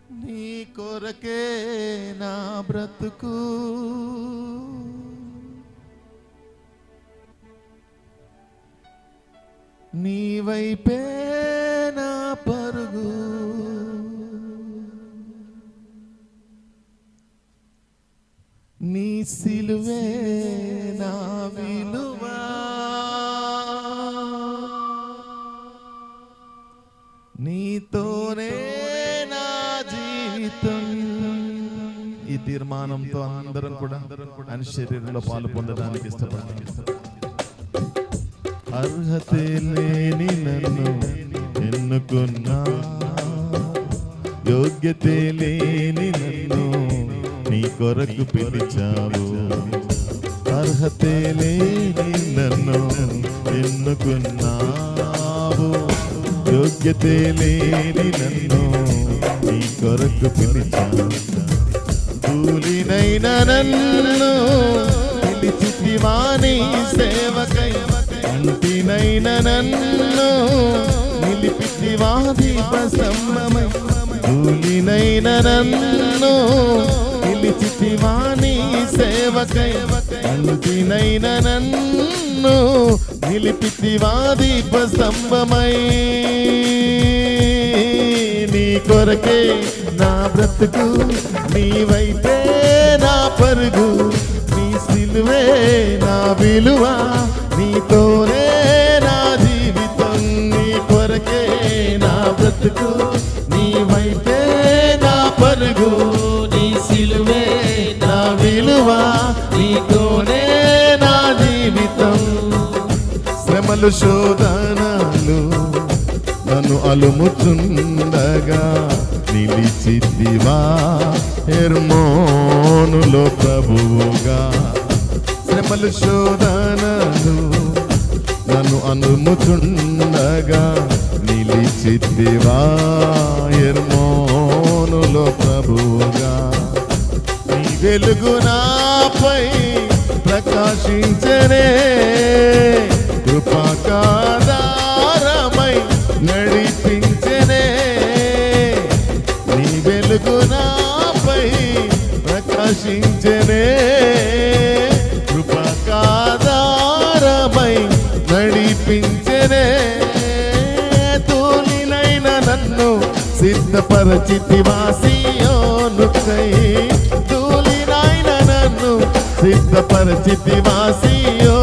నీ కొరకే నా బ్రతుకు, నీ వైపే నా పరుగు, నీ సిలువే నా విలువ, నీతోనే నా జీవితం. ఈ తీర్మానంతో అందరం కూడా ఆయన శరీరంలో పాలు పొందడానికి ఇష్టపడతాం. అర్హతే లేని నన్ను ఎన్నుకున్నా, యోగ్యతే లేని నన్ను నీ కొరకు పిలిచావు. అర్హతే లేని నన్ను ఎన్నుకున్నావు, యోగ్యతే లేని నన్ను నీ కొరకు పిలిచావు. ధూళినైన నన్ను పిలిచితివా నీ సేవకై, అంటినైన నన్ను నిలిపితివా దీప స్తంభమై. ధూళినైన నన్ను పిలిచితివా నీ సేవకై, అంటినైన నన్ను నిలిపితివా దీప స్తంభమై. నీ కొరకే నా బ్రతుకు, నీ వైపే నా పరుగు, నీ సిలువే నా విలువ, నీతోనే నా జీవితం. నీ కొరకే నా బ్రతుకు, నీ వైపే నా పరుగు, నీ సిలువే నా విలువ, నీతోనే నా జీవితం. శ్రమలు శోధనలు నన్ను అలుముచుండగా, నిలిచితివా హెర్మోనులో ప్రభువుగా. శ్రమలు శోధనలు నన్ను అలుముచుండగా, నిలిచితివా హెర్మోనులో ప్రభువుగా. నీ వెలుగు నాపై ప్రకాశించనే, కృపాకాధారమై నడిపించనే. నీ వెలుగు నాపై ప్రకాశించనే, కృపాకాధారమై నడిపించనే. తూలినైన నన్ను సిద్ధపరచితివా సియోనుకై, తూలినైన నన్ను సిద్ధపరచితివా సియోనుకై.